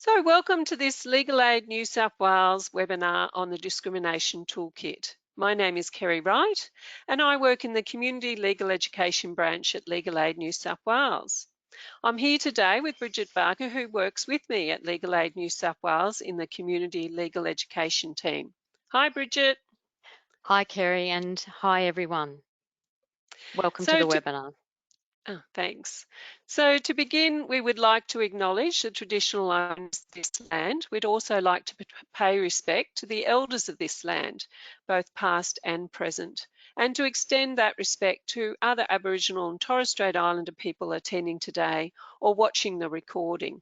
So welcome to this Legal Aid New South Wales webinar on the Discrimination Toolkit. My name is Kerry Wright and I work in the Community Legal Education branch at Legal Aid New South Wales. I'm here today with Bridget Barker, who works with me at Legal Aid New South Wales in the Community Legal Education team. Hi Bridget. Hi Kerry, and hi everyone. Welcome to the webinar. Thanks. So to begin, we would like to acknowledge the traditional owners of this land. We'd also like to pay respect to the elders of this land, both past and present, and to extend that respect to other Aboriginal and Torres Strait Islander people attending today or watching the recording.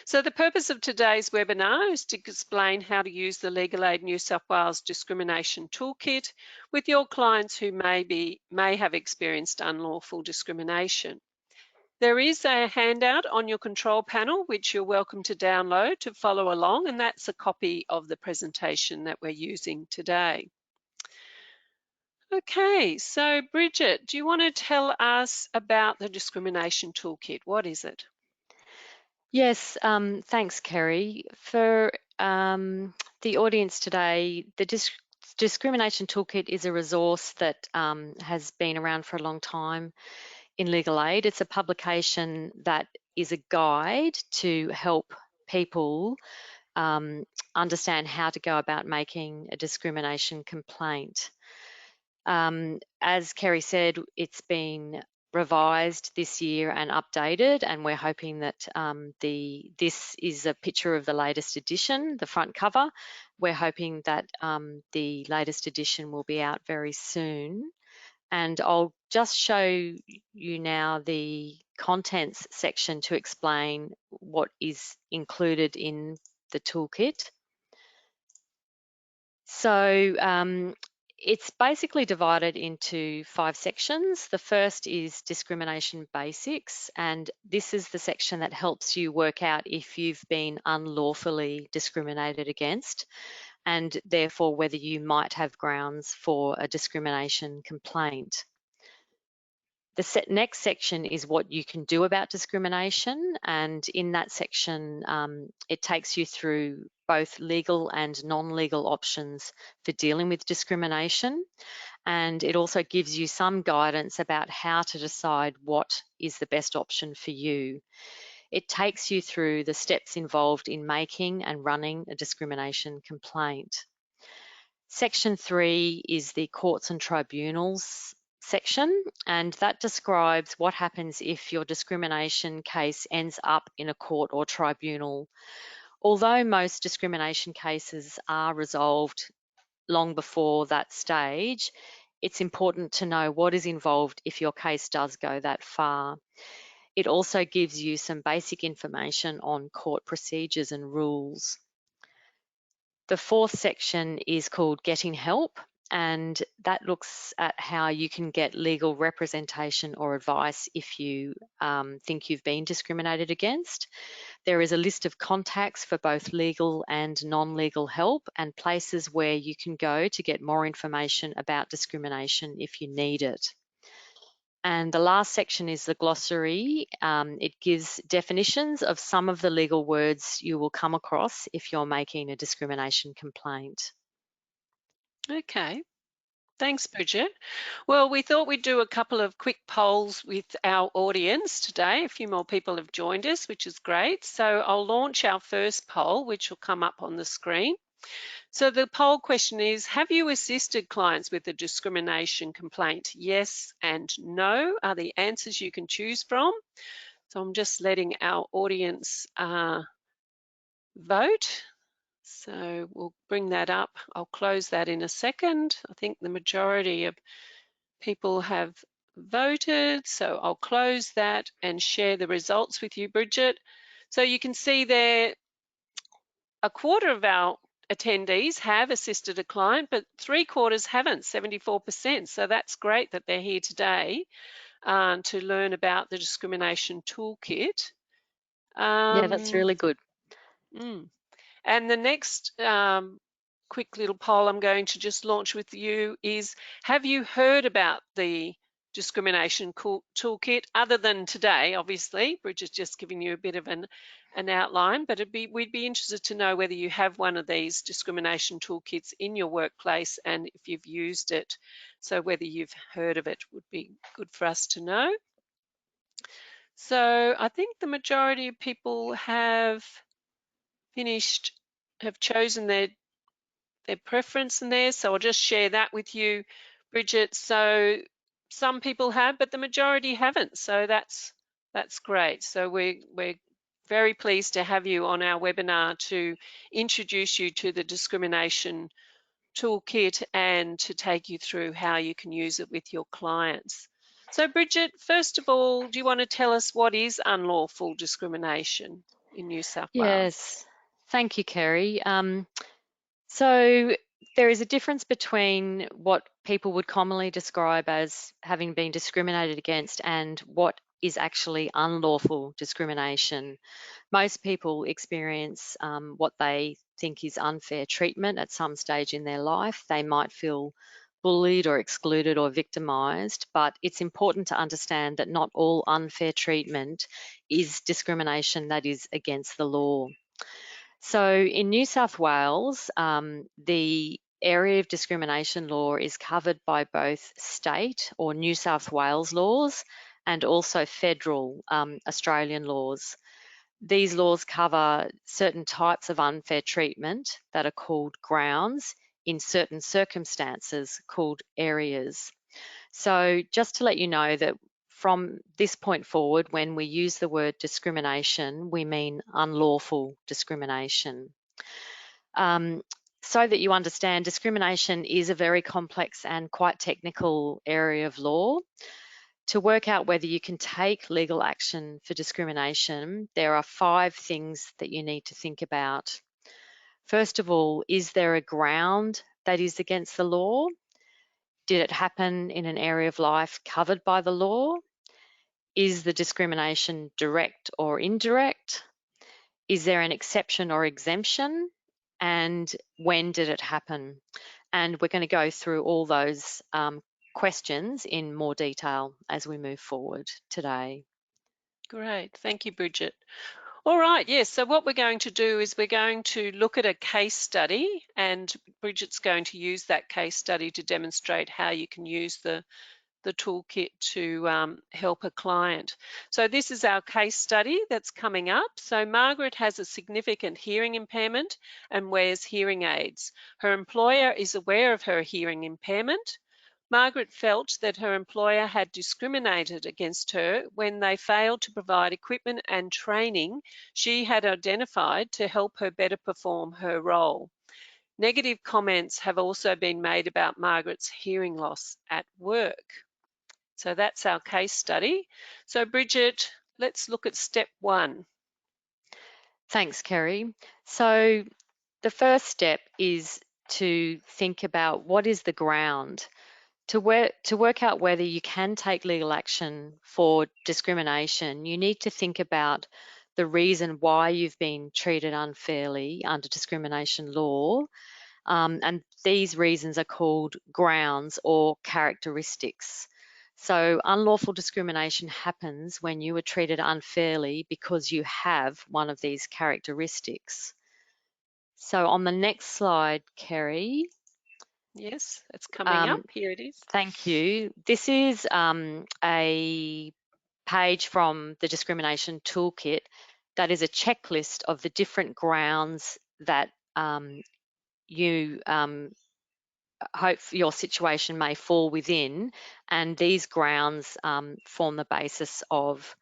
So the purpose of today's webinar is to explain how to use the Legal Aid New South Wales Discrimination Toolkit with your clients who may have experienced unlawful discrimination. There is a handout on your control panel which you're welcome to download to follow along, and that's a copy of the presentation that we're using today. Okay, so Bridget, do you want to tell us about the Discrimination Toolkit? What is it? Yes, thanks Kerry. For the audience today, the Discrimination Toolkit is a resource that has been around for a long time in legal aid. It's a publication that is a guide to help people understand how to go about making a discrimination complaint. As Kerry said, it's been revised this year and updated, and we're hoping that this is a picture of the latest edition, the front cover. We're hoping that the latest edition will be out very soon. And I'll just show you now the contents section to explain what is included in the toolkit. So it's basically divided into 5 sections. The first is discrimination basics, and this is the section that helps you work out if you've been unlawfully discriminated against, and therefore whether you might have grounds for a discrimination complaint. The next section is what you can do about discrimination, and in that section it takes you through both legal and non-legal options for dealing with discrimination, and it also gives you some guidance about how to decide what is the best option for you. It takes you through the steps involved in making and running a discrimination complaint. Section 3 is the courts and tribunals section, and that describes what happens if your discrimination case ends up in a court or tribunal. Although most discrimination cases are resolved long before that stage, it's important to know what is involved if your case does go that far. It also gives you some basic information on court procedures and rules. The fourth section is called Getting Help, and that looks at how you can get legal representation or advice if you think you've been discriminated against. There is a list of contacts for both legal and non-legal help and places where you can go to get more information about discrimination if you need it. And the last section is the glossary. It gives definitions of some of the legal words you will come across if you're making a discrimination complaint. Okay. Thanks, Bridget. Well, we thought we'd do a couple of quick polls with our audience today. A few more people have joined us, which is great. So I'll launch our first poll, which will come up on the screen. So the poll question is, have you assisted clients with a discrimination complaint? Yes and no are the answers you can choose from. So I'm just letting our audience vote. So we'll bring that up. I'll close that in a second. I think the majority of people have voted, so I'll close that and share the results with you, Bridget. So you can see there, a quarter of our attendees have assisted a client, but 3/4 haven't, 74%. So that's great that they're here today to learn about the discrimination toolkit. Yeah, that's really good. And the next quick little poll I'm going to just launch with you is, have you heard about the discrimination toolkit, other than today, obviously. Bridget's just giving you a bit of an outline, but we'd be interested to know whether you have one of these discrimination toolkits in your workplace and if you've used it. So whether you've heard of it would be good for us to know. So I think the majority of people have chosen their preference in there. So I'll just share that with you, Bridget. So some people have, but the majority haven't. So that's great. So we're very pleased to have you on our webinar to introduce you to the discrimination toolkit and to take you through how you can use it with your clients. So Bridget, first of all, do you want to tell us what is unlawful discrimination in New South Wales? Yes, thank you, Kerry. So there is a difference between what people would commonly describe as having been discriminated against and what is actually unlawful discrimination. Most people experience what they think is unfair treatment at some stage in their life. They might feel bullied or excluded or victimised, but it's important to understand that not all unfair treatment is discrimination that is against the law. So in New South Wales, the area of discrimination law is covered by both state or New South Wales laws and also federal Australian laws. These laws cover certain types of unfair treatment that are called grounds in certain circumstances called areas. So just to let you know that from this point forward, when we use the word discrimination, we mean unlawful discrimination. So that you understand, discrimination is a very complex and quite technical area of law. To work out whether you can take legal action for discrimination, there are 5 things that you need to think about. First of all, is there a ground that is against the law? Did it happen in an area of life covered by the law? Is the discrimination direct or indirect? Is there an exception or exemption? And when did it happen? And we're going to go through all those questions in more detail as we move forward today. Great, thank you, Bridget. All right, yes, so what we're going to do is we're going to look at a case study, and Bridget's going to use that case study to demonstrate how you can use the toolkit to help a client. So this is our case study that's coming up. So Margaret has a significant hearing impairment and wears hearing aids. Her employer is aware of her hearing impairment. Margaret felt that her employer had discriminated against her when they failed to provide equipment and training she had identified to help her better perform her role. Negative comments have also been made about Margaret's hearing loss at work. So that's our case study. So Bridget, let's look at step 1. Thanks, Kerry. So the first step is to think about what is the ground. To work out whether you can take legal action for discrimination, you need to think about the reason why you've been treated unfairly under discrimination law. And these reasons are called grounds or characteristics. So unlawful discrimination happens when you were treated unfairly because you have one of these characteristics. So on the next slide, Kerry. Yes, it's coming up. Here it is. Thank you. This is a page from the discrimination toolkit that is a checklist of the different grounds that you hope your situation may fall within, and these grounds form the basis of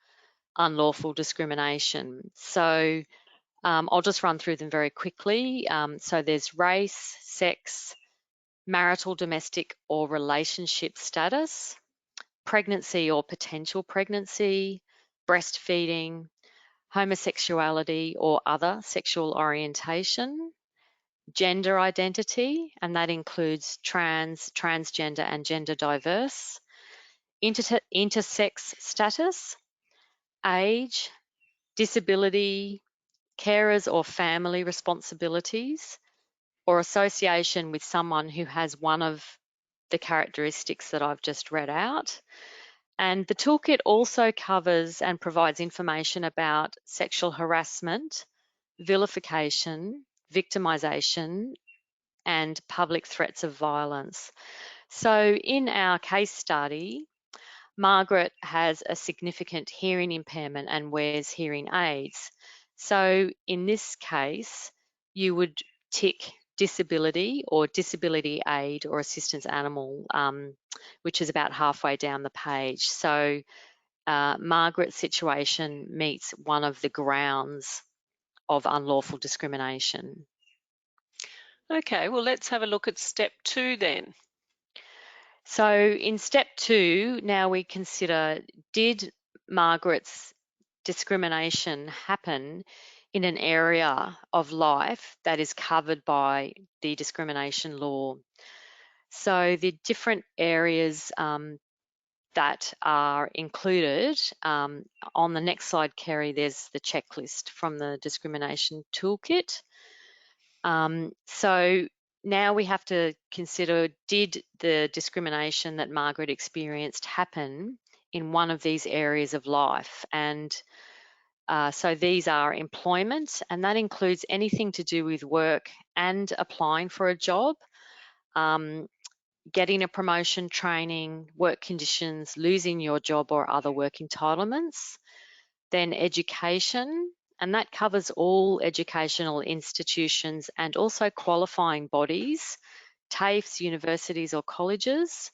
unlawful discrimination. So I'll just run through them very quickly. So there's race, sex, marital, domestic or relationship status, pregnancy or potential pregnancy, breastfeeding, homosexuality or other sexual orientation, gender identity, and that includes trans, transgender and gender diverse, intersex status, age, disability, carers or family responsibilities, or association with someone who has one of the characteristics that I've just read out. And the toolkit also covers and provides information about sexual harassment, vilification, victimisation, and public threats of violence. So in our case study, Margaret has a significant hearing impairment and wears hearing aids. So in this case, you would tick disability or disability aid or assistance animal, which is about halfway down the page. So Margaret's situation meets one of the grounds of unlawful discrimination. Okay, well, let's have a look at step 2 then. So in step 2, now we consider, did Margaret's discrimination happen in an area of life that is covered by the discrimination law? So the different areas that are included, on the next slide, Kerry, there's the checklist from the discrimination toolkit. So now we have to consider, did the discrimination that Margaret experienced happen in one of these areas of life? And so these are employment, and that includes anything to do with work and applying for a job, getting a promotion, training, work conditions, losing your job or other work entitlements. Then education, and that covers all educational institutions and also qualifying bodies, TAFEs, universities or colleges.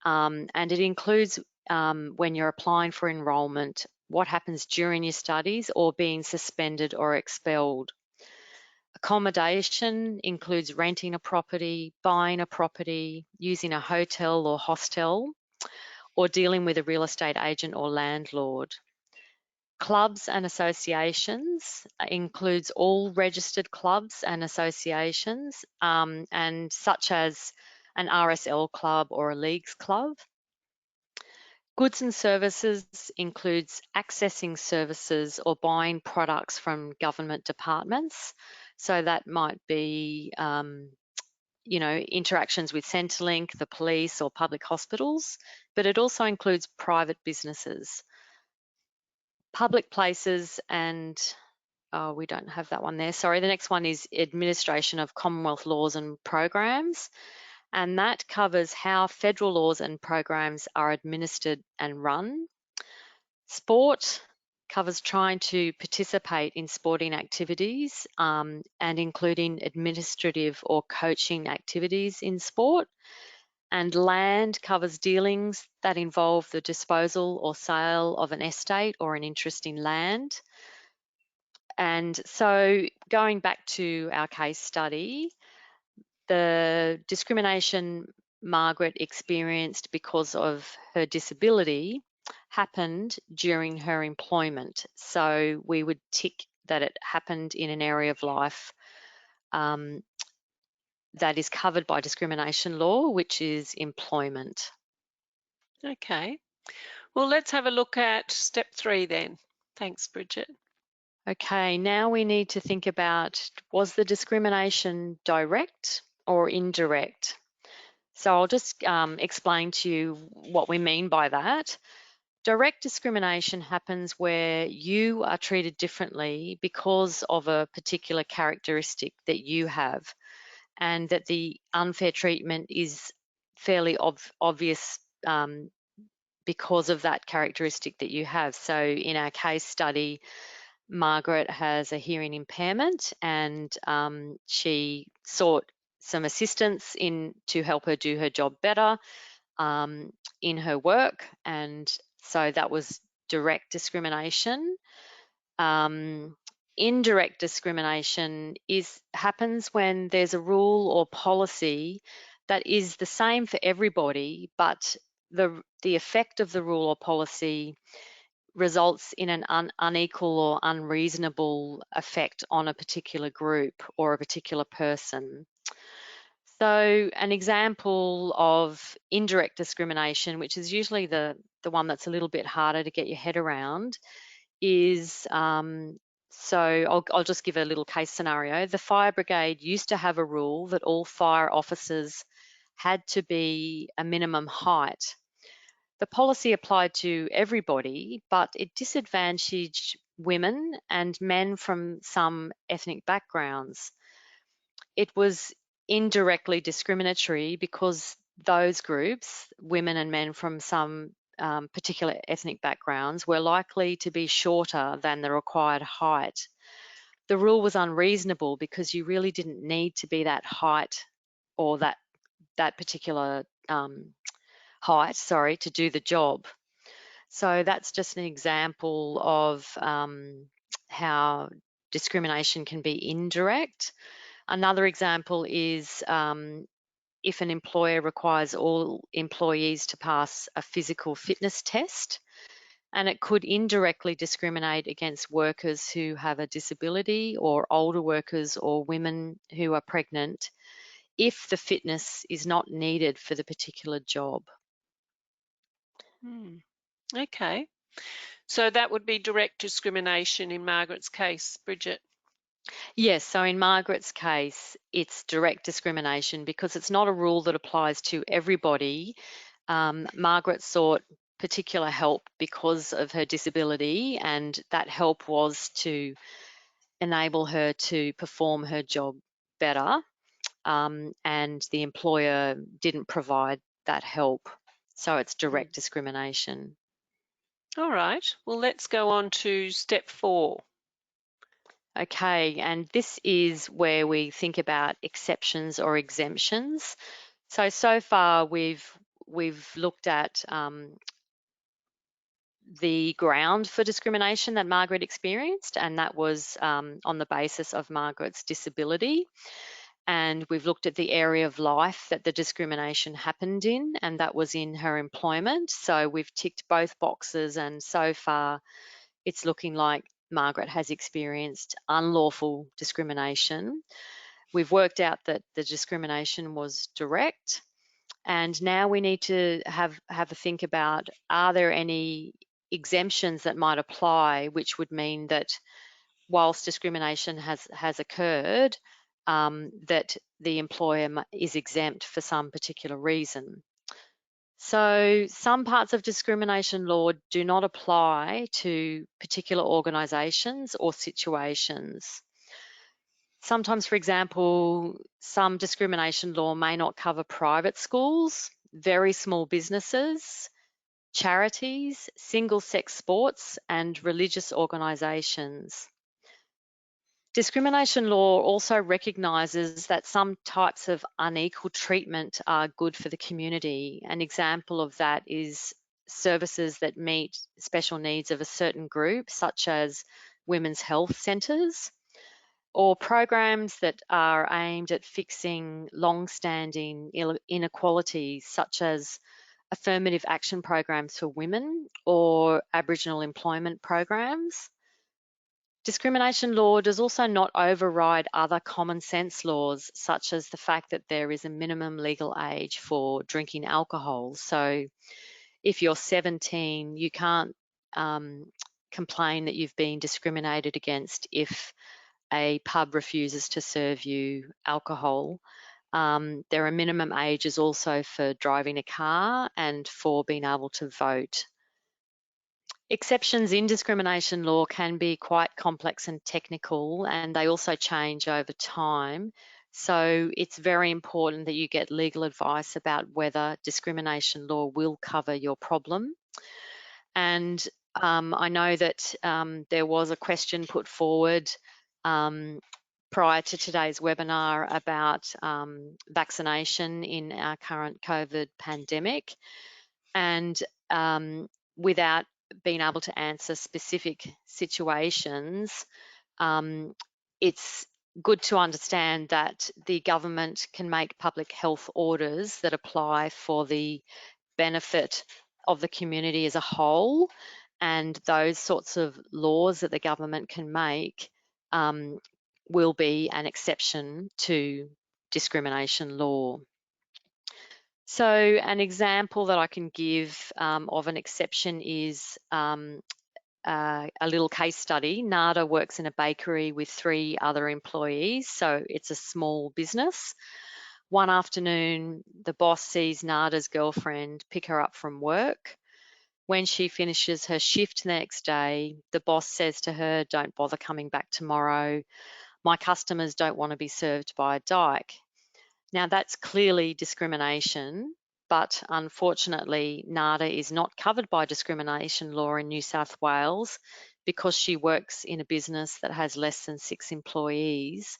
And it includes when you're applying for enrolment, what happens during your studies or being suspended or expelled. Accommodation includes renting a property, buying a property, using a hotel or hostel, or dealing with a real estate agent or landlord. Clubs and associations includes all registered clubs and associations, and such as an RSL club or a leagues club. Goods and services includes accessing services or buying products from government departments. So that might be, interactions with Centrelink, the police or public hospitals, but it also includes private businesses. Public places and, we don't have that one there. Sorry, the next one is administration of Commonwealth laws and programs. And that covers how federal laws and programs are administered and run. Sport covers trying to participate in sporting activities, and including administrative or coaching activities in sport. And land covers dealings that involve the disposal or sale of an estate or an interest in land. And so going back to our case study, the discrimination Margaret experienced because of her disability happened during her employment. So we would tick that it happened in an area of life that is covered by discrimination law, which is employment. Okay, well, let's have a look at step 3 then. Thanks, Bridget. Okay, now we need to think about, was the discrimination direct or indirect? So I'll just explain to you what we mean by that. Direct discrimination happens where you are treated differently because of a particular characteristic that you have, and that the unfair treatment is fairly obvious because of that characteristic that you have. So in our case study, Margaret has a hearing impairment, and she sought some assistance to help her do her job better in her work, and so that was direct discrimination. Indirect discrimination happens when there's a rule or policy that is the same for everybody, but the effect of the rule or policy results in an unequal or unreasonable effect on a particular group or a particular person. So an example of indirect discrimination, which is usually the one that's a little bit harder to get your head around, is, so I'll just give a little case scenario. The fire brigade used to have a rule that all fire officers had to be a minimum height. The policy applied to everybody, but it disadvantaged women and men from some ethnic backgrounds. It was indirectly discriminatory because those groups, women and men from some particular ethnic backgrounds, were likely to be shorter than the required height. The rule was unreasonable because you really didn't need to be that height or that particular height, to do the job. So that's just an example of how discrimination can be indirect. Another example is if an employer requires all employees to pass a physical fitness test, and it could indirectly discriminate against workers who have a disability or older workers or women who are pregnant if the fitness is not needed for the particular job. Okay. So that would be direct discrimination in Margaret's case, Bridget. Yes, so in Margaret's case, it's direct discrimination because it's not a rule that applies to everybody. Margaret sought particular help because of her disability, and that help was to enable her to perform her job better, and the employer didn't provide that help. So it's direct discrimination. All right, well, let's go on to step 4. Okay, and this is where we think about exceptions or exemptions. So far we've looked at the ground for discrimination that Margaret experienced, and that was on the basis of Margaret's disability. And we've looked at the area of life that the discrimination happened in, and that was in her employment. So we've ticked both boxes, and so far it's looking like Margaret has experienced unlawful discrimination. We've worked out that the discrimination was direct, and now we need to have a think about, are there any exemptions that might apply, which would mean that whilst discrimination has occurred, that the employer is exempt for some particular reason. So some parts of discrimination law do not apply to particular organisations or situations. Sometimes, for example, some discrimination law may not cover private schools, very small businesses, charities, single-sex sports, and religious organisations. Discrimination law also recognises that some types of unequal treatment are good for the community. An example of that is services that meet special needs of a certain group, such as women's health centres, or programs that are aimed at fixing long-standing inequalities, such as affirmative action programs for women or Aboriginal employment programs. Discrimination law does also not override other common sense laws, such as the fact that there is a minimum legal age for drinking alcohol. So if you're 17, you can't complain that you've been discriminated against if a pub refuses to serve you alcohol. There are minimum ages also for driving a car and for being able to vote. Exceptions in discrimination law can be quite complex and technical, and they also change over time. So it's very important that you get legal advice about whether discrimination law will cover your problem. And I know that there was a question put forward prior to today's webinar about vaccination in our current COVID pandemic. And without being able to answer specific situations, it's good to understand that the government can make public health orders that apply for the benefit of the community as a whole, and those sorts of laws that the government can make will be an exception to discrimination law. So an example that I can give of an exception is a little case study. Nada works in a bakery with 3 other employees, so it's a small business. One afternoon, the boss sees Nada's girlfriend pick her up from work. when she finishes her shift the next day, the boss says to her, "Don't bother coming back tomorrow. My customers don't want to be served by a dyke." Now, that's clearly discrimination, but unfortunately, NADA is not covered by discrimination law in New South Wales because she works in a business that has less than 6 employees,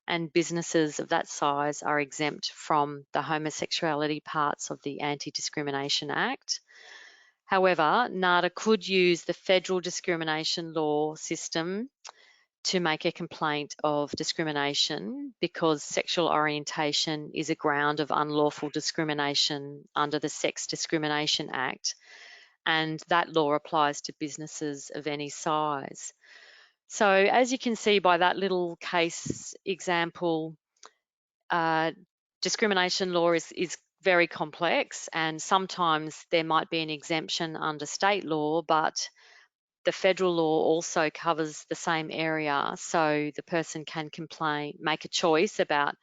and businesses of that size are exempt from the homosexuality parts of the Anti-Discrimination Act. However, NADA could use the federal discrimination law system to make a complaint of discrimination because sexual orientation is a ground of unlawful discrimination under the Sex Discrimination Act, and that law applies to businesses of any size. So as you can see by that little case example, discrimination law is very complex, and sometimes there might be an exemption under state law, but the federal law also covers the same area, so the person can make a choice about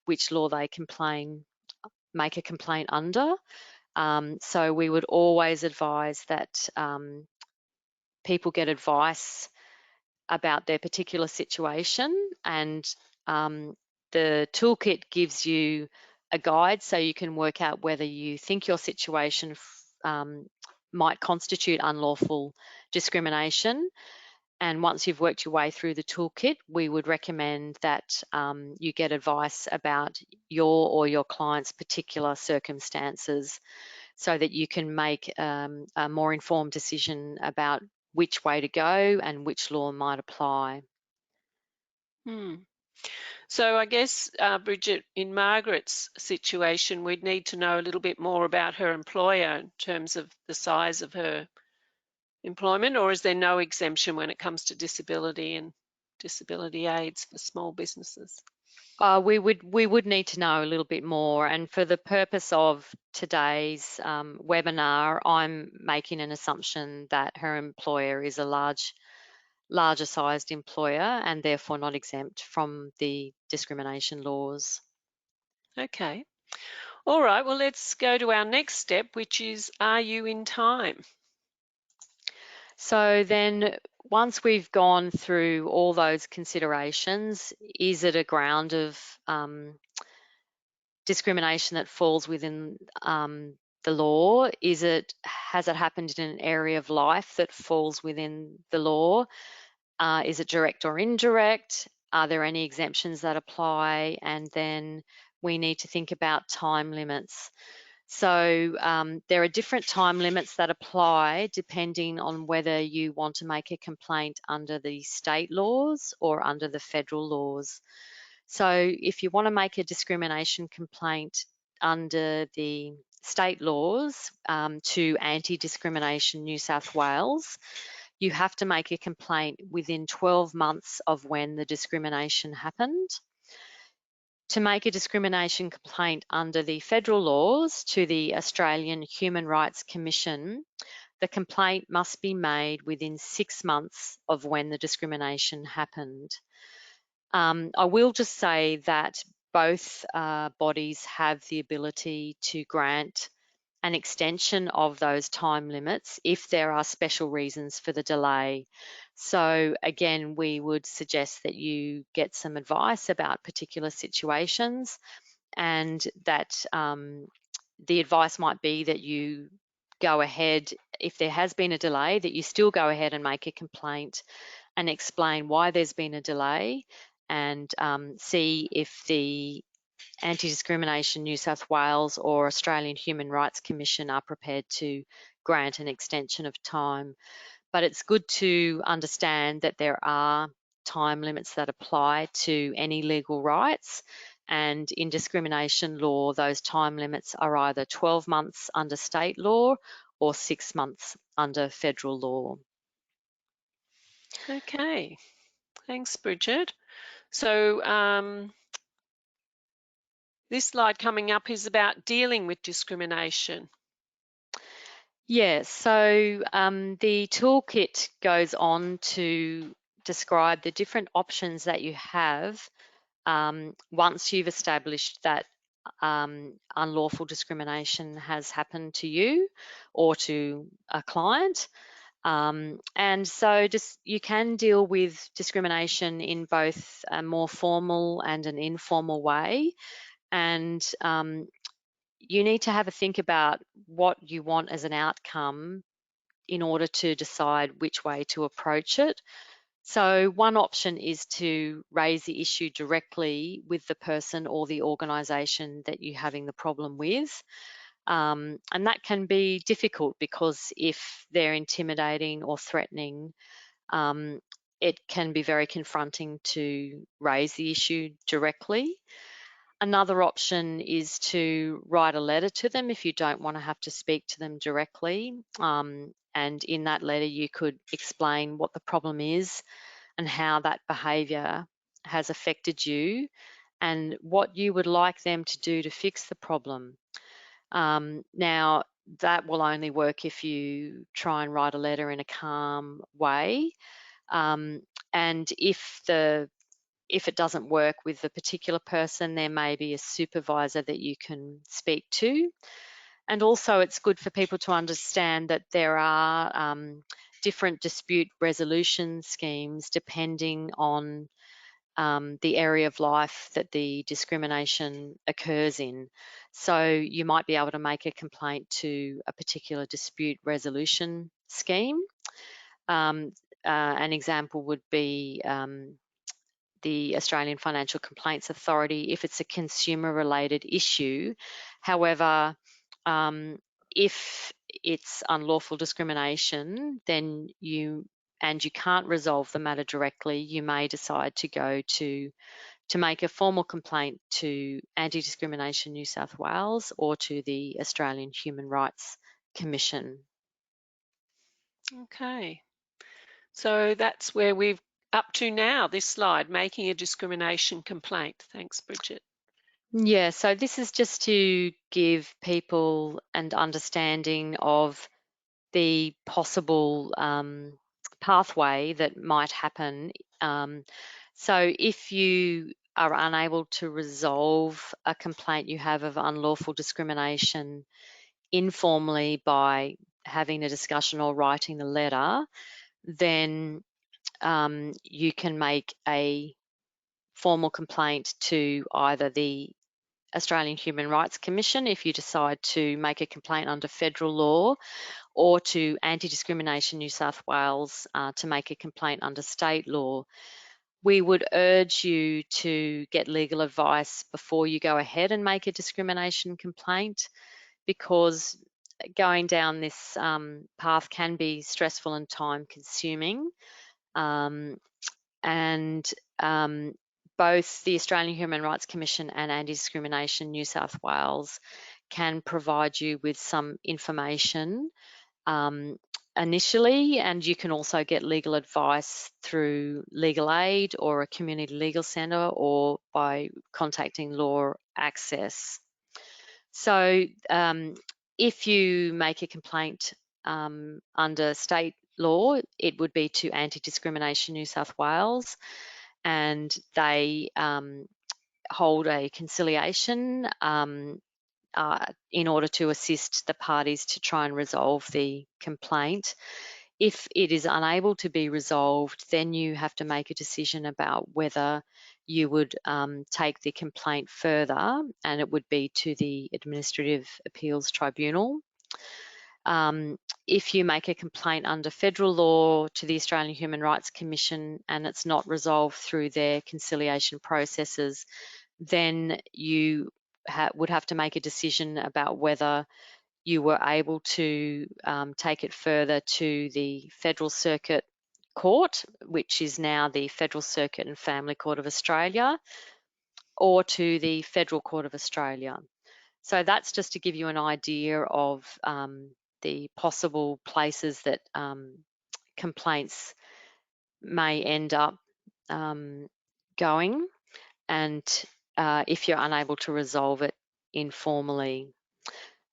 which law they make a complaint under. So we would always advise that people get advice about their particular situation, and the toolkit gives you a guide so you can work out whether you think your situation might constitute unlawful discrimination. And once you've worked your way through the toolkit, we would recommend that you get advice about your or your client's particular circumstances so that you can make a more informed decision about which way to go and which law might apply. So I guess, Bridget, in Margaret's situation, we'd need to know a little bit more about her employer in terms of the size of her employment, or is there no exemption when it comes to disability and disability aids for small businesses? We would need to know a little bit more, and for the purpose of today's webinar, I'm making an assumption that her employer is a larger sized employer and therefore not exempt from the discrimination laws. Okay. All right, well, let's go to our next step, which is, are you in time? So then once we've gone through all those considerations, is it a ground of discrimination that falls within the law? Has it happened in an area of life that falls within the law? Is it direct or indirect? Are there any exemptions that apply? And then we need to think about time limits. So there are different time limits that apply depending on whether you want to make a complaint under the state laws or under the federal laws. So if you want to make a discrimination complaint under the state laws to Anti-Discrimination New South Wales, you have to make a complaint within 12 months of when the discrimination happened. To make a discrimination complaint under the federal laws to the Australian Human Rights Commission, the complaint must be made within 6 months of when the discrimination happened. I will just say that both bodies have the ability to grant an extension of those time limits if there are special reasons for the delay. So again, we would suggest that you get some advice about particular situations, and that the advice might be that you go ahead, if there has been a delay, that you still go ahead and make a complaint and explain why there's been a delay, and see if the Anti-Discrimination New South Wales or Australian Human Rights Commission are prepared to grant an extension of time. But it's good to understand that there are time limits that apply to any legal rights, and in discrimination law, those time limits are either 12 months under state law or 6 months under federal law. Okay, thanks, Bridget. So this slide coming up is about dealing with discrimination. Yes, so the toolkit goes on to describe the different options that you have once you've established that unlawful discrimination has happened to you or to a client. And so just you can deal with discrimination in both a more formal and an informal way. And you need to have a think about what you want as an outcome in order to decide which way to approach it. So one option is to raise the issue directly with the person or the organisation that you're having the problem with. And that can be difficult because if they're intimidating or threatening, it can be very confronting to raise the issue directly. Another option is to write a letter to them if you don't want to have to speak to them directly. And in that letter, you could explain what the problem is and how that behaviour has affected you and what you would like them to do to fix the problem. Now, that will only work if you try and write a letter in a calm way. And if it doesn't work with the particular person, there may be a supervisor that you can speak to. And also it's good for people to understand that there are different dispute resolution schemes depending on the area of life that the discrimination occurs in. So you might be able to make a complaint to a particular dispute resolution scheme. An example would be the Australian Financial Complaints Authority if it's a consumer-related issue. However, if it's unlawful discrimination, then you can't resolve the matter directly, you may decide to go to make a formal complaint to Anti-Discrimination New South Wales or to the Australian Human Rights Commission. Okay, so that's where we've up to now, this slide, making a discrimination complaint. Thanks, Bridget. Yeah, so this is just to give people an understanding of the possible pathway that might happen. So if you are unable to resolve a complaint you have of unlawful discrimination informally by having a discussion or writing a letter, then you can make a formal complaint to either the Australian Human Rights Commission if you decide to make a complaint under federal law, or to Anti-Discrimination New South Wales to make a complaint under state law. We would urge you to get legal advice before you go ahead and make a discrimination complaint, because going down this path can be stressful and time consuming. Both the Australian Human Rights Commission and Anti-Discrimination New South Wales can provide you with some information initially, and you can also get legal advice through legal aid or a community legal centre or by contacting Law Access. So if you make a complaint under state law, it would be to Anti-Discrimination New South Wales, and they hold a conciliation in order to assist the parties to try and resolve the complaint. If it is unable to be resolved, then you have to make a decision about whether you would take the complaint further, and it would be to the Administrative Appeals Tribunal. If you make a complaint under federal law to the Australian Human Rights Commission and it's not resolved through their conciliation processes, then you would have to make a decision about whether you were able to take it further to the Federal Circuit Court, which is now the Federal Circuit and Family Court of Australia, or to the Federal Court of Australia. So that's just to give you an idea of the possible places that complaints may end up going, and if you're unable to resolve it informally.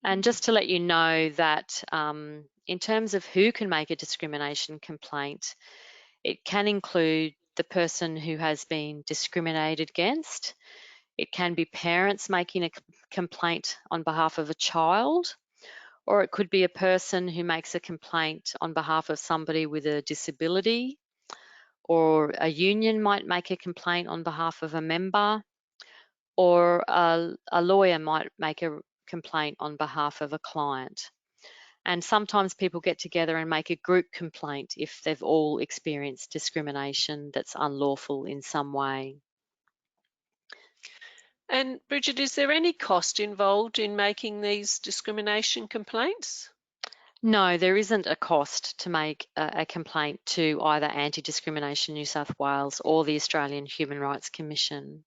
And just to let you know that in terms of who can make a discrimination complaint, it can include the person who has been discriminated against. It can be parents making a complaint on behalf of a child, or it could be a person who makes a complaint on behalf of somebody with a disability, or a union might make a complaint on behalf of a member, or a lawyer might make a complaint on behalf of a client. And sometimes people get together and make a group complaint if they've all experienced discrimination that's unlawful in some way. And Bridget, is there any cost involved in making these discrimination complaints? No, there isn't a cost to make a complaint to either Anti-Discrimination New South Wales or the Australian Human Rights Commission.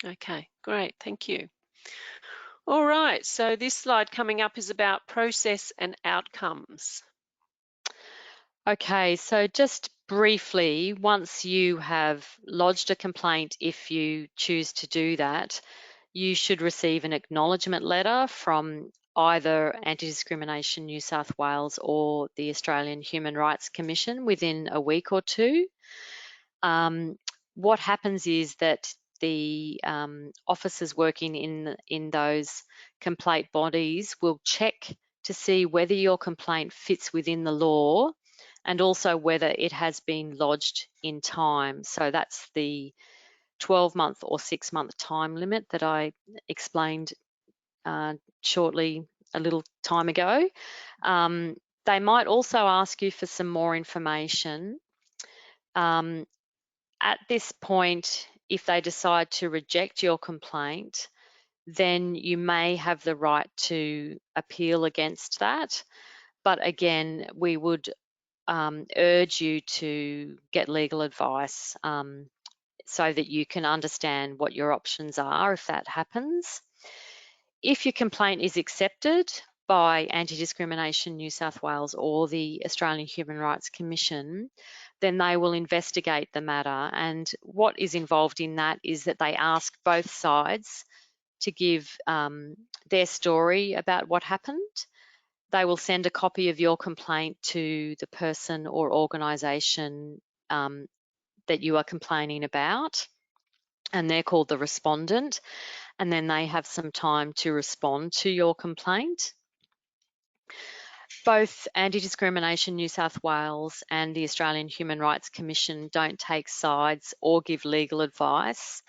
Okay, great, thank you. All right, so this slide coming up is about process and outcomes. Okay, so just briefly, once you have lodged a complaint, if you choose to do that, you should receive an acknowledgement letter from either Anti-Discrimination New South Wales or the Australian Human Rights Commission within a week or two. What happens is that the officers working in those complaint bodies will check to see whether your complaint fits within the law and also whether it has been lodged in time. So that's the 12-month or 6-month time limit that I explained shortly a little time ago. They might also ask you for some more information. At this point, if they decide to reject your complaint, then you may have the right to appeal against that. But again, we would urge you to get legal advice so that you can understand what your options are if that happens. If your complaint is accepted by Anti-Discrimination New South Wales or the Australian Human Rights Commission, then they will investigate the matter. And what is involved in that is that they ask both sides to give their story about what happened. They will send a copy of your complaint to the person or organisation that you are complaining about, and they're called the respondent, and then they have some time to respond to your complaint. Both Anti-Discrimination New South Wales and the Australian Human Rights Commission don't take sides or give legal advice,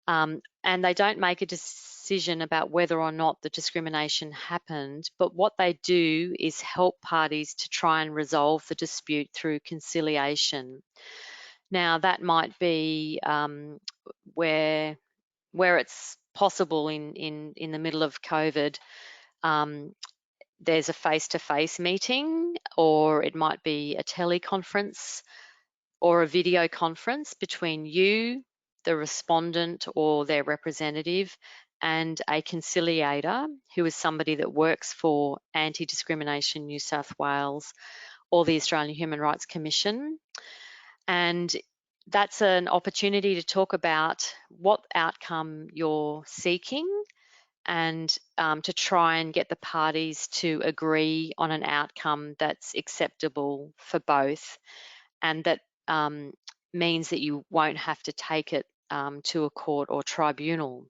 and they don't make a decision about whether or not the discrimination happened, but what they do is help parties to try and resolve the dispute through conciliation. Now, that might be where it's possible in the middle of COVID, there's a face-to-face meeting, or it might be a teleconference or a video conference between you, the respondent or their representative, and a conciliator, who is somebody that works for Anti-Discrimination New South Wales or the Australian Human Rights Commission. And that's an opportunity to talk about what outcome you're seeking and to try and get the parties to agree on an outcome that's acceptable for both, and that means that you won't have to take it to a court or tribunal.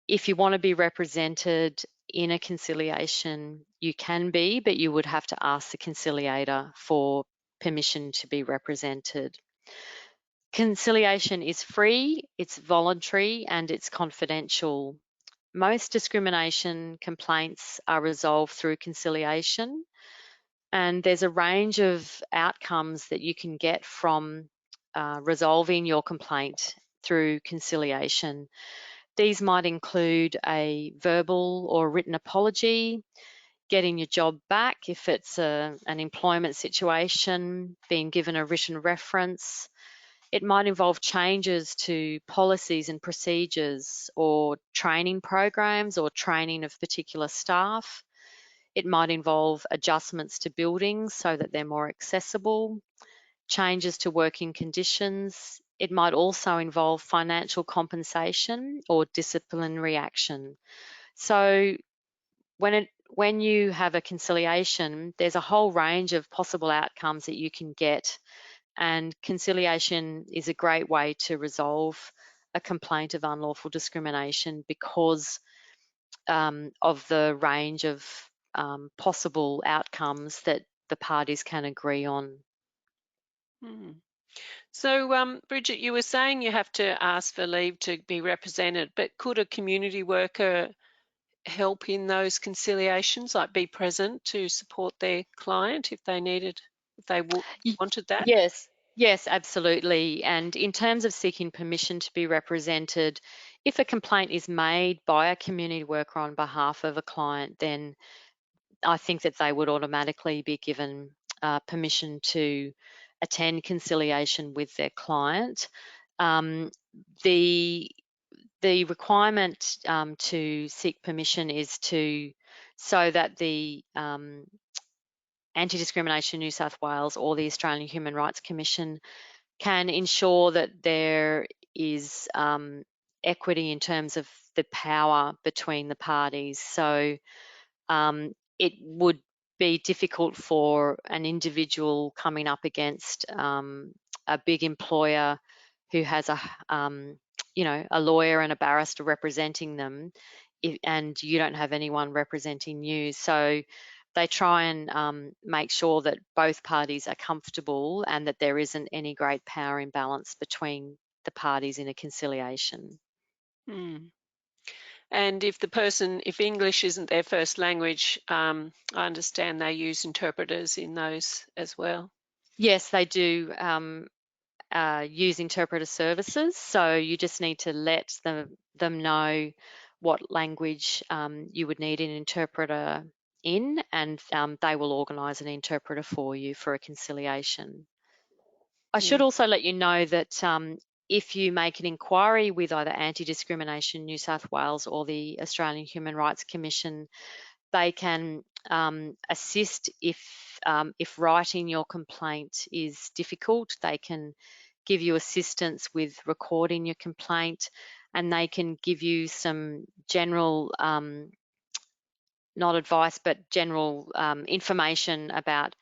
If you want to be represented in a conciliation, you can be, but you would have to ask the conciliator for permission to be represented. Conciliation is free, it's voluntary, and it's confidential. Most discrimination complaints are resolved through conciliation, and there's a range of outcomes that you can get from resolving your complaint through conciliation. These might include a verbal or written apology, getting your job back if it's an employment situation, being given a written reference. It might involve changes to policies and procedures, or training programs or training of particular staff. It might involve adjustments to buildings so that they're more accessible, changes to working conditions. It might also involve financial compensation or disciplinary action. So when you have a conciliation, there's a whole range of possible outcomes that you can get, and conciliation is a great way to resolve a complaint of unlawful discrimination because of the range of possible outcomes that the parties can agree on. So, Bridget, you were saying you have to ask for leave to be represented, but could a community worker help in those conciliations, like be present to support their client if they needed, if they wanted that? Yes, absolutely. And in terms of seeking permission to be represented, if a complaint is made by a community worker on behalf of a client, then I think that they would automatically be given permission to attend conciliation with their client. The requirement to seek permission is so that the Anti-Discrimination New South Wales or the Australian Human Rights Commission can ensure that there is equity in terms of the power between the parties. So it would be difficult for an individual coming up against a big employer who has a lawyer and a barrister representing them, and you don't have anyone representing you. So they try and make sure that both parties are comfortable and that there isn't any great power imbalance between the parties in a conciliation. And if English isn't their first language, I understand they use interpreters in those as well. Yes, they do use interpreter services. So you just need to let them know what language you would need an interpreter in, and they will organise an interpreter for you for a conciliation. I should also let you know that if you make an inquiry with either Anti-Discrimination New South Wales or the Australian Human Rights Commission, they can assist if writing your complaint is difficult. They can give you assistance with recording your complaint, and they can give you some general, not advice, but general information about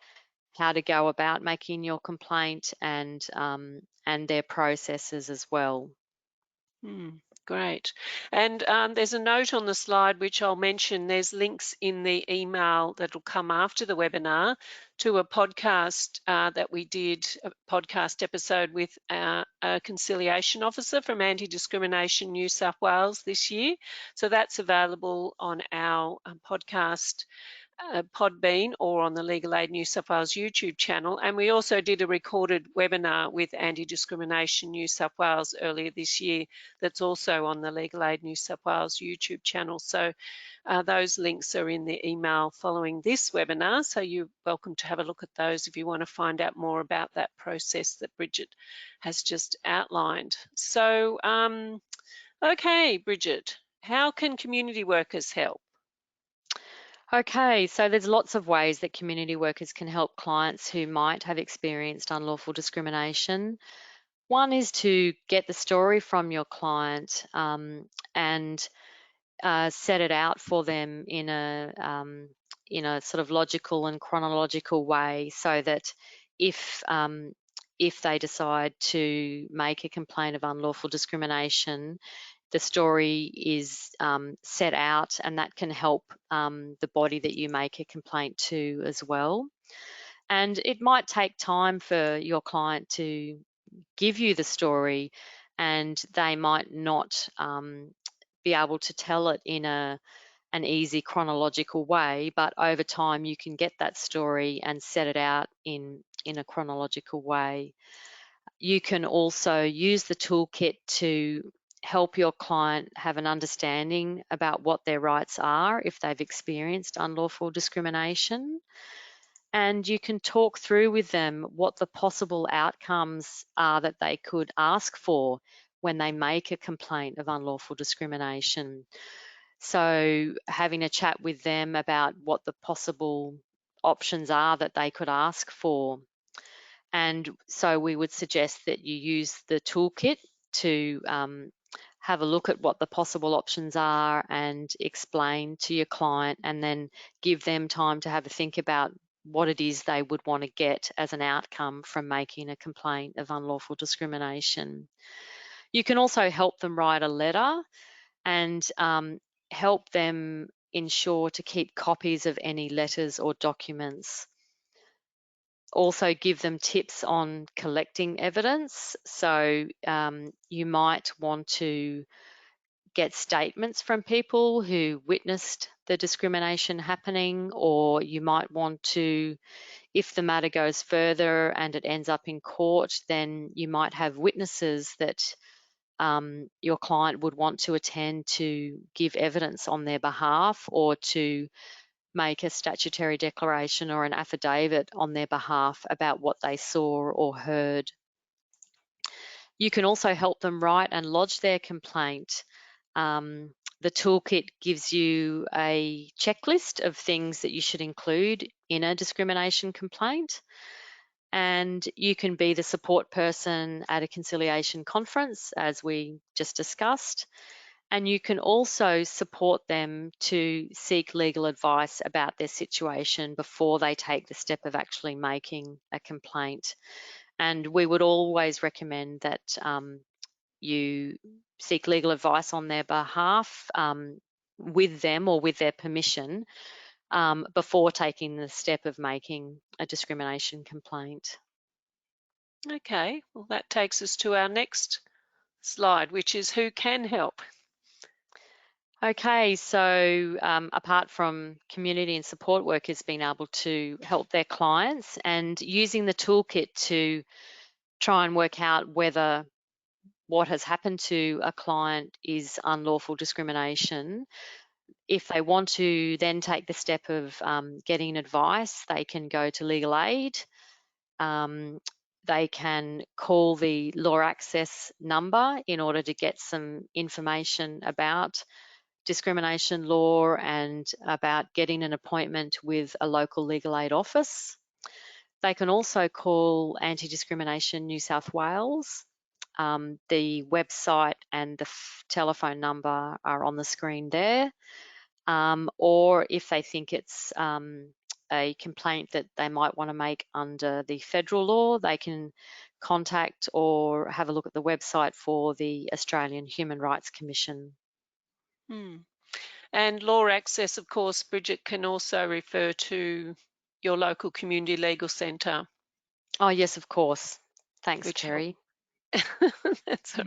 how to go about making your complaint and their processes as well. Great. And there's a note on the slide which I'll mention. There's links in the email that'll come after the webinar to a podcast that we did, a podcast episode with a conciliation officer from Anti-Discrimination New South Wales this year. So that's available on our podcast Podbean or on the Legal Aid New South Wales YouTube channel. And we also did a recorded webinar with Anti-Discrimination New South Wales earlier this year that's also on the Legal Aid New South Wales YouTube channel. So those links are in the email following this webinar. So you're welcome to have a look at those if you want to find out more about that process that Bridget has just outlined. So, okay, Bridget, how can community workers help? Okay, so there's lots of ways that community workers can help clients who might have experienced unlawful discrimination. One is to get the story from your client and set it out for them in a sort of logical and chronological way, so that if they decide to make a complaint of unlawful discrimination, the story is set out, and that can help the body that you make a complaint to as well. And it might take time for your client to give you the story, and they might not be able to tell it in an easy chronological way, but over time you can get that story and set it out in a chronological way. You can also use the toolkit to help your client have an understanding about what their rights are if they've experienced unlawful discrimination. And you can talk through with them what the possible outcomes are that they could ask for when they make a complaint of unlawful discrimination. So having a chat with them about what the possible options are that they could ask for. And so we would suggest that you use the toolkit to have a look at what the possible options are and explain to your client, and then give them time to have a think about what it is they would want to get as an outcome from making a complaint of unlawful discrimination. You can also help them write a letter and help them ensure to keep copies of any letters or documents. Also give them tips on collecting evidence. So you might want to get statements from people who witnessed the discrimination happening, or you might want to, if the matter goes further and it ends up in court, then you might have witnesses that your client would want to attend to give evidence on their behalf, or to make a statutory declaration or an affidavit on their behalf about what they saw or heard. You can also help them write and lodge their complaint. The toolkit gives you a checklist of things that you should include in a discrimination complaint. And you can be the support person at a conciliation conference, as we just discussed. And you can also support them to seek legal advice about their situation before they take the step of actually making a complaint. And we would always recommend that you seek legal advice on their behalf with them or with their permission before taking the step of making a discrimination complaint. Okay, well, that takes us to our next slide, which is who can help. Okay, so apart from community and support workers being able to help their clients and using the toolkit to try and work out whether what has happened to a client is unlawful discrimination, if they want to then take the step of getting advice, they can go to legal aid. They can call the Law Access number in order to get some information about discrimination law and about getting an appointment with a local legal aid office. They can also call Anti-Discrimination New South Wales. The website and the telephone number are on the screen there. Or if they think it's a complaint that they might want to make under the federal law, they can contact or have a look at the website for the Australian Human Rights Commission. And Law Access, of course, Bridget, can also refer to your local community legal centre. Oh, yes, of course. Thanks, Kerry. That's all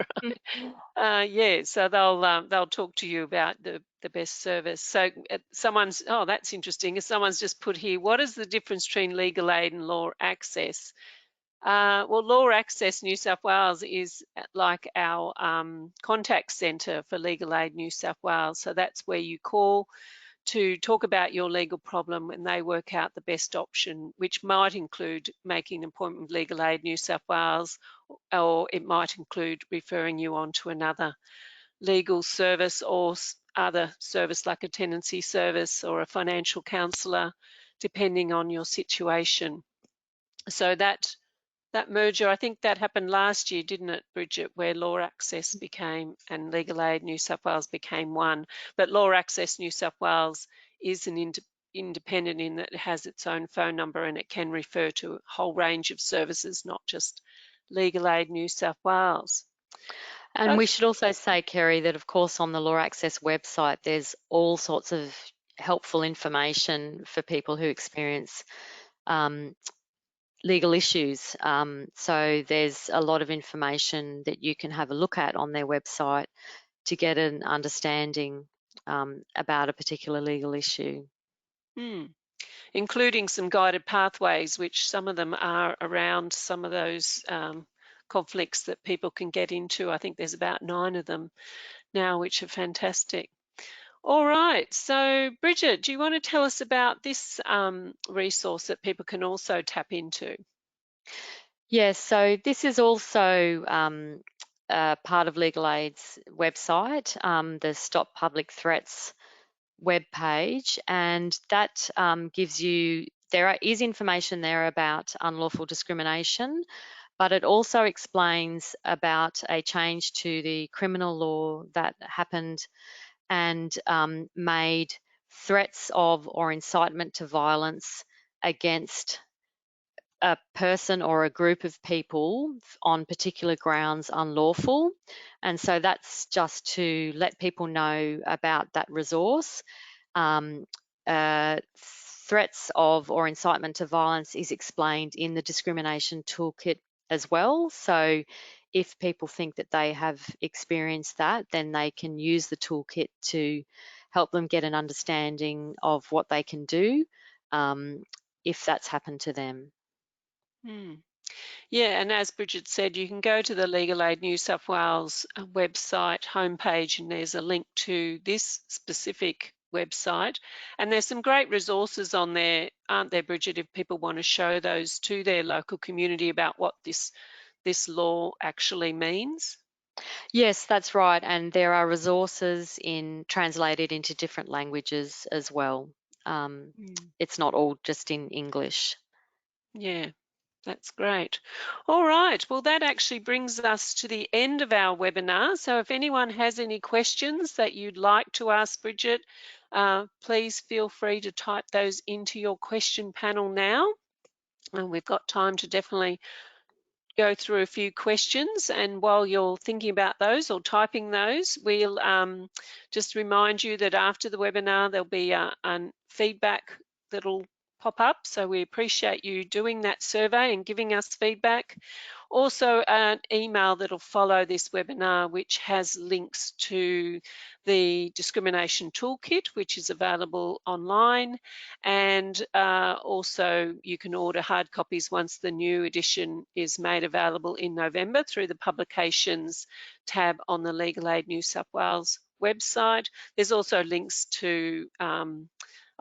right. Yeah, so they'll talk to you about the best service. So that's interesting. Someone's just put here, what is the difference between legal aid and Law Access? Well, Law Access New South Wales is like our contact centre for Legal Aid New South Wales. So that's where you call to talk about your legal problem, and they work out the best option, which might include making an appointment with Legal Aid New South Wales, or it might include referring you on to another legal service or other service like a tenancy service or a financial counsellor, depending on your situation. So that merger, I think that happened last year, didn't it, Bridget, where Law Access became and Legal Aid New South Wales became one. But Law Access New South Wales is an independent in that it has its own phone number and it can refer to a whole range of services, not just Legal Aid New South Wales. And we should also say, Kerry, that of course on the Law Access website, there's all sorts of helpful information for people who experience legal issues. So there's a lot of information that you can have a look at on their website to get an understanding about a particular legal issue. Including some guided pathways, which some of them are around some of those conflicts that people can get into. I think there's about 9 of them now, which are fantastic. All right, so Bridget, do you want to tell us about this resource that people can also tap into? Yes, so this is also part of Legal Aid's website, the Stop Public Threats webpage, and that gives you, there is information there about unlawful discrimination, but it also explains about a change to the criminal law that happened and made threats of or incitement to violence against a person or a group of people on particular grounds unlawful. And so that's just to let people know about that resource. Threats of or incitement to violence is explained in the discrimination toolkit as well. So if people think that they have experienced that, then they can use the toolkit to help them get an understanding of what they can do if that's happened to them. Yeah, and as Bridget said, you can go to the Legal Aid New South Wales website homepage, and there's a link to this specific website. And there's some great resources on there, aren't there, Bridget, if people want to show those to their local community about what this law actually means? Yes, that's right. And there are resources translated into different languages as well. It's not all just in English. Yeah. That's great. All right, well, that actually brings us to the end of our webinar. So if anyone has any questions that you'd like to ask Bridget, please feel free to type those into your question panel now. And we've got time to definitely go through a few questions, and while you're thinking about those or typing those, we'll just remind you that after the webinar there'll be a feedback that'll pop up, so we appreciate you doing that survey and giving us feedback. Also an email that'll follow this webinar which has links to the discrimination toolkit, which is available online, and also you can order hard copies once the new edition is made available in November through the publications tab on the Legal Aid New South Wales website. There's also links to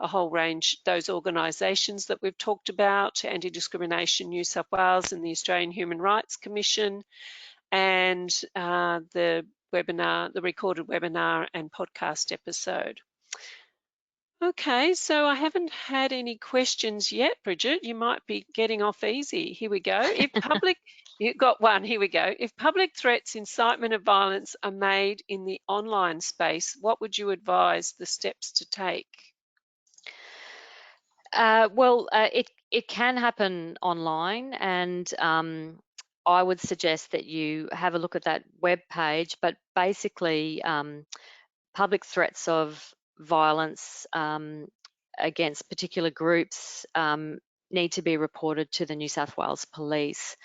a whole range, those organisations that we've talked about, Anti-Discrimination New South Wales and the Australian Human Rights Commission, and the webinar, the recorded webinar and podcast episode. Okay, so I haven't had any questions yet, Bridget. You might be getting off easy. Here we go. If public, you got one, here we go. If public threats, incitement of violence are made in the online space, what would you advise the steps to take? It can happen online, and I would suggest that you have a look at that web page. But basically, public threats of violence against particular groups need to be reported to the New South Wales Police.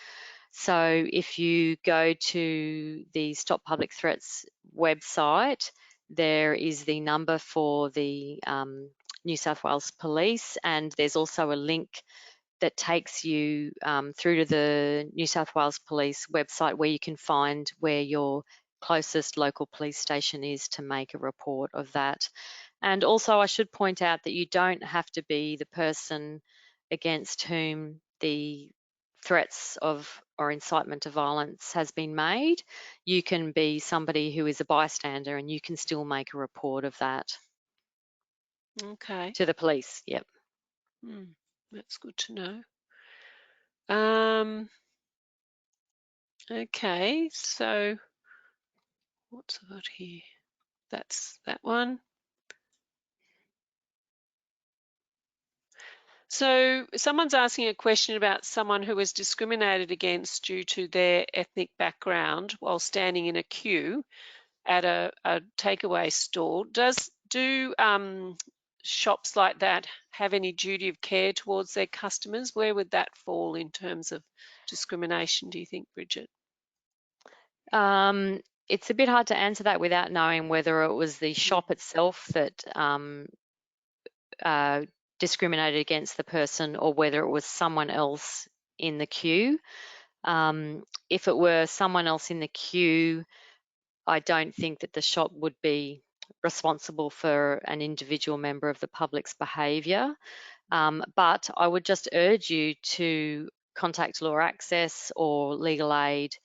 So if you go to the Stop Public Threats website, there is the number for the New South Wales Police, and there's also a link that takes you through to the New South Wales Police website where you can find where your closest local police station is to make a report of that. And also I should point out that you don't have to be the person against whom the threats of or incitement to violence has been made. You can be somebody who is a bystander and you can still make a report of that. Okay. To the police, yep. That's good to know. Okay, so what's I got here? That's that one. So someone's asking a question about someone who was discriminated against due to their ethnic background while standing in a queue at a takeaway store. Do shops like that have any duty of care towards their customers? Where would that fall in terms of discrimination, do you think, Bridget? It's a bit hard to answer that without knowing whether it was the shop itself that discriminated against the person or whether it was someone else in the queue. If it were someone else in the queue, I don't think that the shop would be responsible for an individual member of the public's behaviour. But I would just urge you to contact Law Access or Legal Aid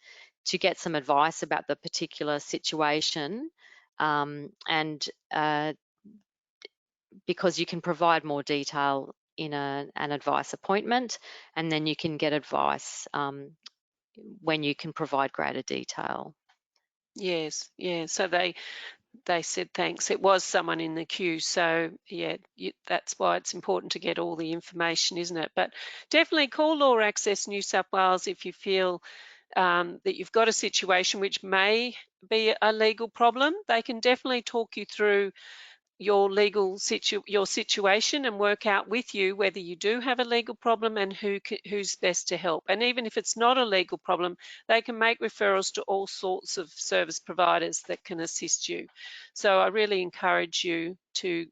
to get some advice about the particular situation, and because you can provide more detail in an advice appointment, and then you can get advice when you can provide greater detail. Yes, yeah. So they they said thanks. It was someone in the queue. So yeah, that's why it's important to get all the information, isn't it? But definitely call Law Access New South Wales if you feel that you've got a situation which may be a legal problem. They can definitely talk you through your your situation and work out with you whether you do have a legal problem and who's best to help. And even if it's not a legal problem, they can make referrals to all sorts of service providers that can assist you. So I really encourage you to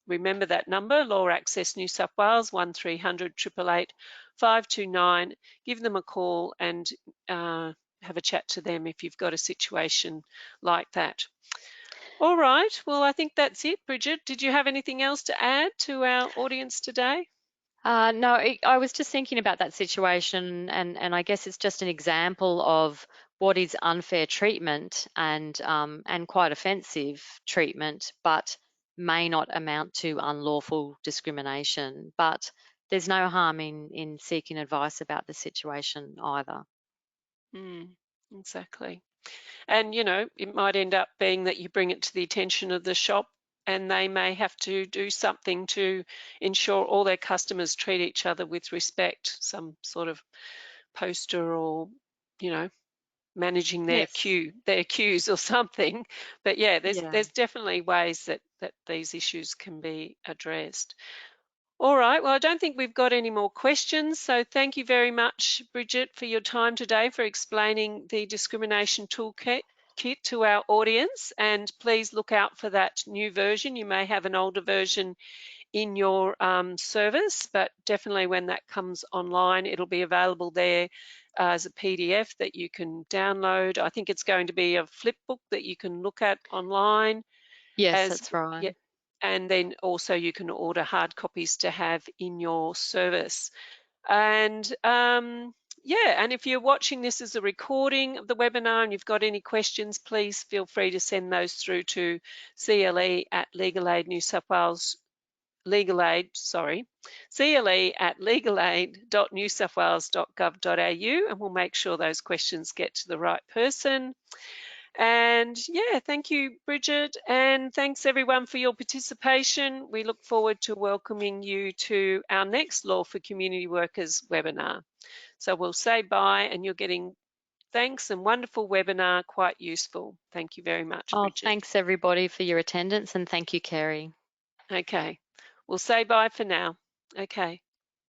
remember that number, Law Access New South Wales, 1300 888 529. Give them a call and have a chat to them if you've got a situation like that. All right. Well, I think that's it. Bridget, did you have anything else to add to our audience today? No, I was just thinking about that situation, and I guess it's just an example of what is unfair treatment and quite offensive treatment, but may not amount to unlawful discrimination. But there's no harm in seeking advice about the situation either. Exactly. And, you know, it might end up being that you bring it to the attention of the shop and they may have to do something to ensure all their customers treat each other with respect, some sort of poster or, you know, managing their Yes. queues or something. But yeah, Yeah. there's definitely ways that these issues can be addressed. All right, well, I don't think we've got any more questions. So thank you very much, Bridget, for your time today for explaining the discrimination toolkit to our audience. And please look out for that new version. You may have an older version in your service, but definitely when that comes online, it'll be available there as a PDF that you can download. I think it's going to be a flip book that you can look at online Yes, as that's right. yeah, and then also you can order hard copies to have in your service. And yeah, and if you're watching this as a recording of the webinar and you've got any questions, please feel free to send those through to CLE at Legal Aid New South Wales Legal Aid, sorry, CLE@legalaid.newsouthwales.gov.au, and we'll make sure those questions get to the right person. And yeah, thank you, Bridget, and thanks everyone for your participation. We look forward to welcoming you to our next Law for Community Workers webinar. So we'll say bye, and you're getting thanks and wonderful webinar, quite useful. Thank you very much, Oh, Bridget. thanks everybody for your attendance, and thank you, Kerry. Okay, we'll say bye for now. Okay.